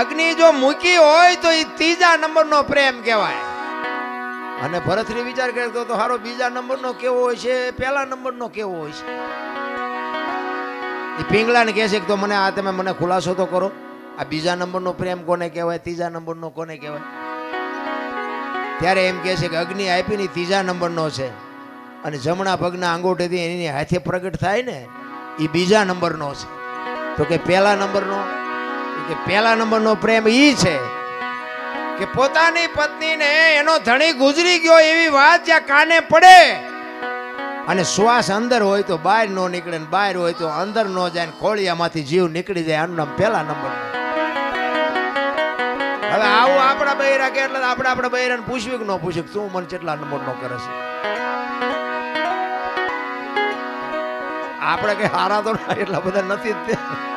અગ્નિ જો મૂકી હોય તો એ ત્રીજા નંબરનો પ્રેમ કહેવાય. અને ભરતરી વિચાર કરતો તો હારો બીજા નંબરનો કેવો હોય છે, પહેલા નંબરનો કેવો હોય છે. એ પિંગલાને કહે છે કે તો મને આ તમે મને ખુલાસો તો કરો, આ બીજા નંબરનો પ્રેમ કોને કહેવાય, ત્રીજા નંબરનો કોને કહેવાય? ત્યારે એમ કહે છે કે અગ્નિ આપીને ત્રીજા નંબરનો છે, અને જમણા પગના અંગૂઠેથી એની હાથે પ્રગટ થાય ને એ બીજા નંબરનો છે. તો કે પહેલા નંબરનો, કે પહેલા નંબરનો પ્રેમ ઈ છે કે પોતાની પત્નીને એનો ધણી ગુજરી ગયો એવી વાત જ્યાં કાને પડે અને શ્વાસ અંદર હોય તો બહાર ન નીકળે ને બહાર હોય તો અંદર ન જાય ને ખોળિયામાંથી જીવ નીકળી જાય, આનું નામ પહેલા નંબર. હવે આવું આપણા બૈરા કે એટલે આપણે આપણા બૈરાને પૂછ્યું કે ન પૂછ્યું તું મને કેટલા નંબરનો કરે છે? આપણે કઈ હારા તો એટલા બધા નથી જ.